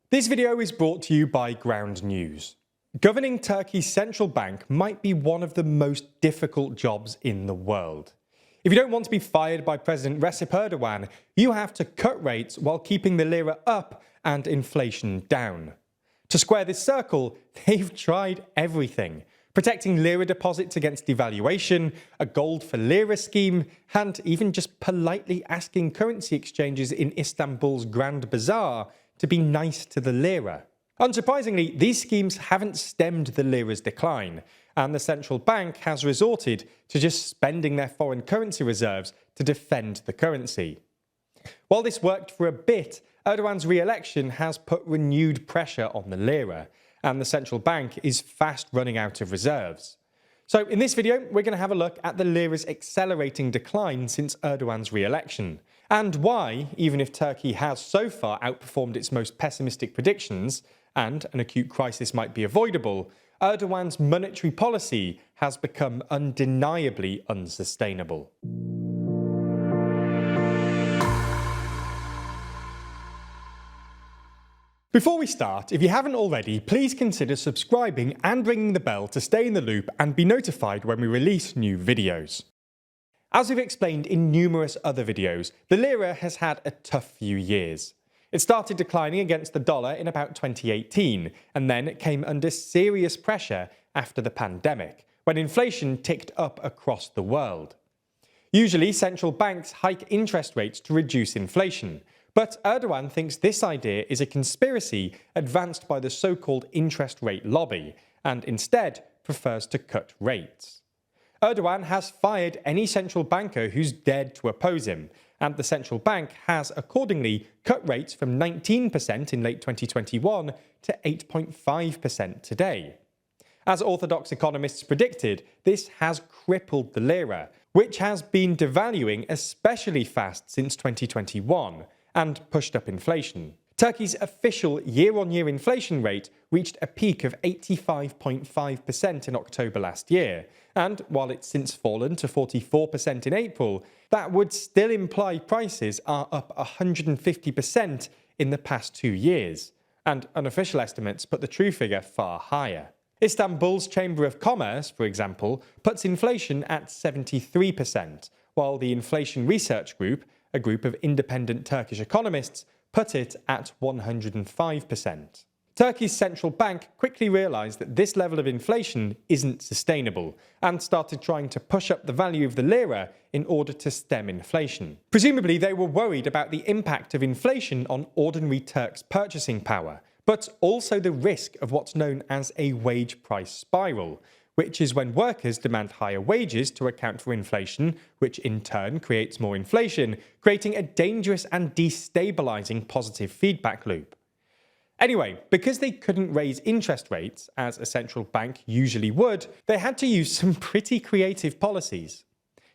This video is brought to you by Ground News. Governing Turkey's central bank might be one of the most difficult jobs in the world. If you don't want to be fired by President Recep Erdogan, you have to cut rates while keeping the lira up and inflation down. To square this circle, they've tried everything. Protecting lira deposits against devaluation, a gold for lira scheme, and even just politely asking currency exchanges in Istanbul's Grand Bazaar to be nice to the lira. Unsurprisingly, these schemes haven't stemmed the lira's decline, and the central bank has resorted to just spending their foreign currency reserves to defend the currency. While this worked for a bit, Erdogan's re-election has put renewed pressure on the lira, and the central bank is fast running out of reserves. So in this video, we're going to have a look at the lira's accelerating decline since Erdogan's re-election, and why, even if Turkey has so far outperformed its most pessimistic predictions, and an acute crisis might be avoidable, Erdogan's monetary policy has become undeniably unsustainable. Before we start, if you haven't already, please consider subscribing and ringing the bell to stay in the loop and be notified when we release new videos. As we've explained in numerous other videos, the lira has had a tough few years. It started declining against the dollar in about 2018, and then it came under serious pressure after the pandemic, when inflation ticked up across the world. Usually, central banks hike interest rates to reduce inflation, but Erdogan thinks this idea is a conspiracy advanced by the so-called interest rate lobby, and instead prefers to cut rates. Erdogan has fired any central banker who's dared to oppose him, and the central bank has accordingly cut rates from 19% in late 2021 to 8.5% today. As orthodox economists predicted, this has crippled the lira, which has been devaluing especially fast since 2021, and pushed up inflation. Turkey's official year-on-year inflation rate reached a peak of 85.5% in October last year, and while it's since fallen to 44% in April, that would still imply prices are up 150% in the past 2 years, and unofficial estimates put the true figure far higher. Istanbul's Chamber of Commerce, for example, puts inflation at 73%, while the Inflation Research Group, a group of independent Turkish economists, put it at 105%. Turkey's central bank quickly realised that this level of inflation isn't sustainable, and started trying to push up the value of the lira in order to stem inflation. Presumably they were worried about the impact of inflation on ordinary Turks' purchasing power, but also the risk of what's known as a wage price spiral, which is when workers demand higher wages to account for inflation, which in turn creates more inflation, creating a dangerous and destabilising positive feedback loop. Anyway, because they couldn't raise interest rates, as a central bank usually would, they had to use some pretty creative policies.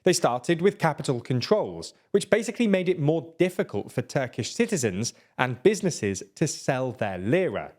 They started with capital controls, which basically made it more difficult for Turkish citizens and businesses to sell their lira.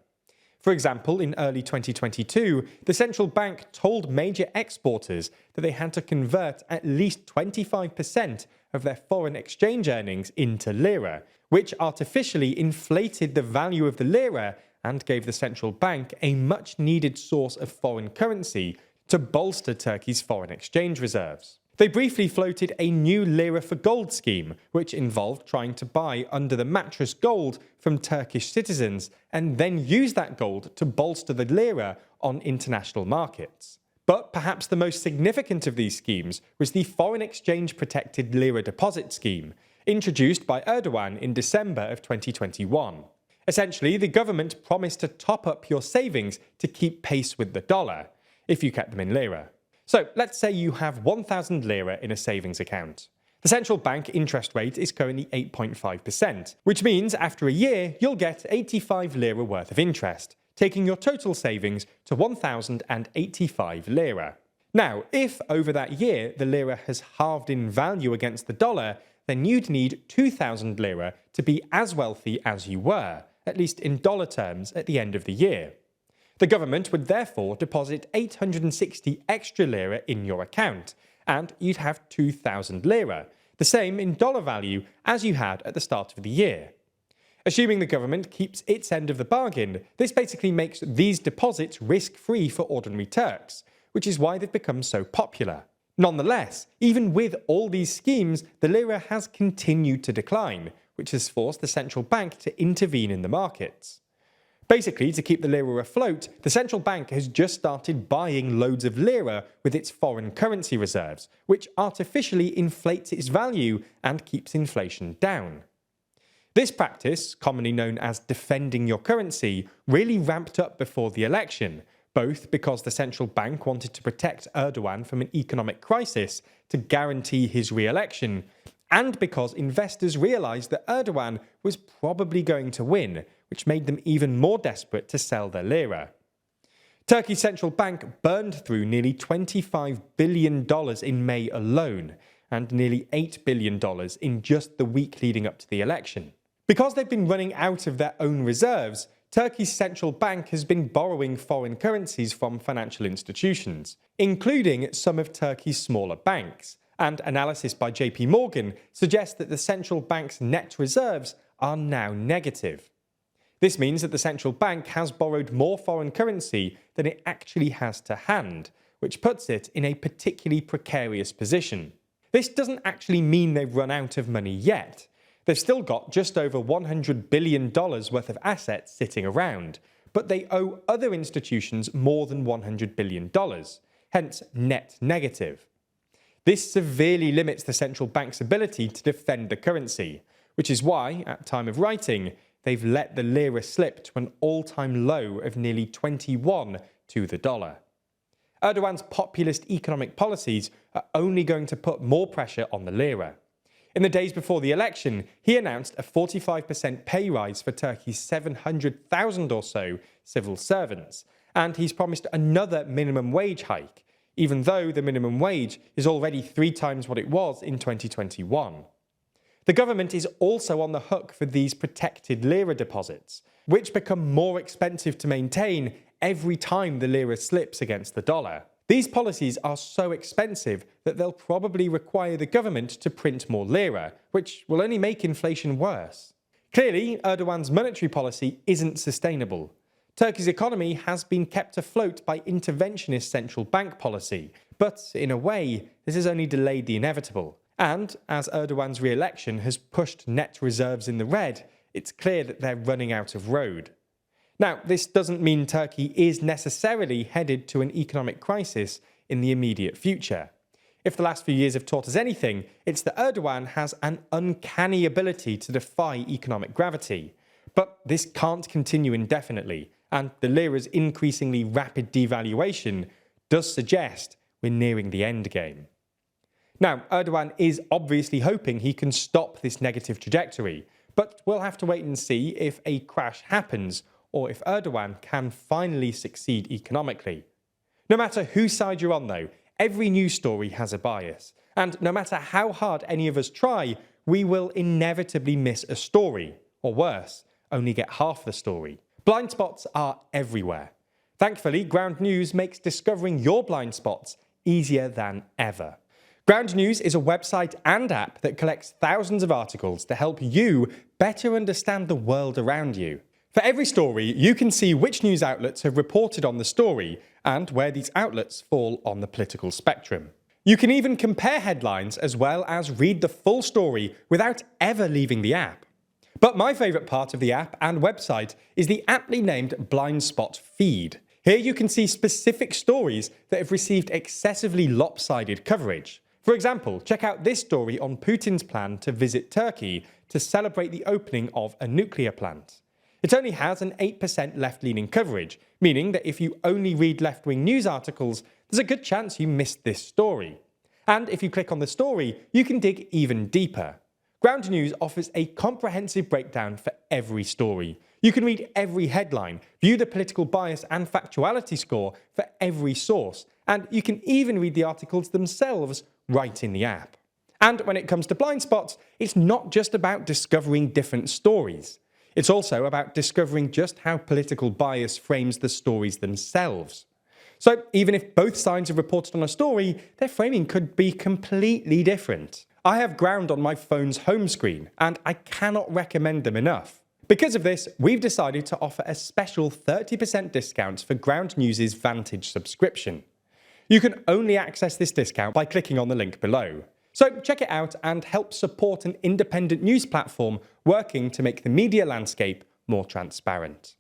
For example, in early 2022, the central bank told major exporters that they had to convert at least 25% of their foreign exchange earnings into lira, which artificially inflated the value of the lira and gave the central bank a much-needed source of foreign currency to bolster Turkey's foreign exchange reserves. They briefly floated a new lira for gold scheme, which involved trying to buy under-the-mattress gold from Turkish citizens and then use that gold to bolster the lira on international markets. But perhaps the most significant of these schemes was the foreign exchange protected lira deposit scheme, introduced by Erdogan in December of 2021. Essentially, the government promised to top up your savings to keep pace with the dollar, if you kept them in lira. So let's say you have 1,000 lira in a savings account. The central bank interest rate is currently 8.5%, which means after a year you'll get 85 lira worth of interest, taking your total savings to 1,085 lira. Now, if over that year the lira has halved in value against the dollar, then you'd need 2,000 lira to be as wealthy as you were, at least in dollar terms, at the end of the year. The government would therefore deposit 860 extra lira in your account, and you'd have 2,000 lira, the same in dollar value as you had at the start of the year. Assuming the government keeps its end of the bargain, this basically makes these deposits risk-free for ordinary Turks, which is why they've become so popular. Nonetheless, even with all these schemes, the lira has continued to decline, which has forced the central bank to intervene in the markets. Basically, to keep the lira afloat, the central bank has just started buying loads of lira with its foreign currency reserves, which artificially inflates its value and keeps inflation down. This practice, commonly known as defending your currency, really ramped up before the election, both because the central bank wanted to protect Erdogan from an economic crisis to guarantee his re-election, and because investors realised that Erdogan was probably going to win, which made them even more desperate to sell their lira. Turkey's central bank burned through nearly $25 billion in May alone, and nearly $8 billion in just the week leading up to the election. Because they've been running out of their own reserves, Turkey's central bank has been borrowing foreign currencies from financial institutions, including some of Turkey's smaller banks, and analysis by JP Morgan suggests that the central bank's net reserves are now negative. This means that the central bank has borrowed more foreign currency than it actually has to hand, which puts it in a particularly precarious position. This doesn't actually mean they've run out of money yet. They've still got just over $100 billion worth of assets sitting around, but they owe other institutions more than $100 billion, hence net negative. This severely limits the central bank's ability to defend the currency, which is why, at time of writing, they've let the lira slip to an all-time low of nearly 21 to the dollar. Erdogan's populist economic policies are only going to put more pressure on the lira. In the days before the election, he announced a 45% pay rise for Turkey's 700,000 or so civil servants, and he's promised another minimum wage hike, even though the minimum wage is already 3 times what it was in 2021. The government is also on the hook for these protected lira deposits, which become more expensive to maintain every time the lira slips against the dollar. These policies are so expensive that they'll probably require the government to print more lira, which will only make inflation worse. Clearly, Erdogan's monetary policy isn't sustainable. Turkey's economy has been kept afloat by interventionist central bank policy, but in a way, this has only delayed the inevitable. And as Erdogan's re-election has pushed net reserves in the red, it's clear that they're running out of road. Now, this doesn't mean Turkey is necessarily headed to an economic crisis in the immediate future. If the last few years have taught us anything, it's that Erdogan has an uncanny ability to defy economic gravity. But this can't continue indefinitely, and the lira's increasingly rapid devaluation does suggest we're nearing the end game. Now, Erdogan is obviously hoping he can stop this negative trajectory, but we'll have to wait and see if a crash happens or if Erdogan can finally succeed economically. No matter whose side you're on though, every news story has a bias, and no matter how hard any of us try, we will inevitably miss a story, or worse, only get half the story. Blind spots are everywhere. Thankfully, Ground News makes discovering your blind spots easier than ever. Ground News is a website and app that collects thousands of articles to help you better understand the world around you. For every story, you can see which news outlets have reported on the story and where these outlets fall on the political spectrum. You can even compare headlines as well as read the full story without ever leaving the app. But my favourite part of the app and website is the aptly named Blind Spot feed. Here you can see specific stories that have received excessively lopsided coverage. For example, check out this story on Putin's plan to visit Turkey to celebrate the opening of a nuclear plant. It only has an 8% left-leaning coverage, meaning that if you only read left-wing news articles, there's a good chance you missed this story. And if you click on the story, you can dig even deeper. Ground News offers a comprehensive breakdown for every story. You can read every headline, view the political bias and factuality score for every source, and you can even read the articles themselves right in the app. And when it comes to blind spots, it's not just about discovering different stories. It's also about discovering just how political bias frames the stories themselves. So even if both sides have reported on a story, their framing could be completely different. I have Ground on my phone's home screen, and I cannot recommend them enough. Because of this, we've decided to offer a special 30% discount for Ground News' Vantage subscription. You can only access this discount by clicking on the link below. So check it out and help support an independent news platform working to make the media landscape more transparent.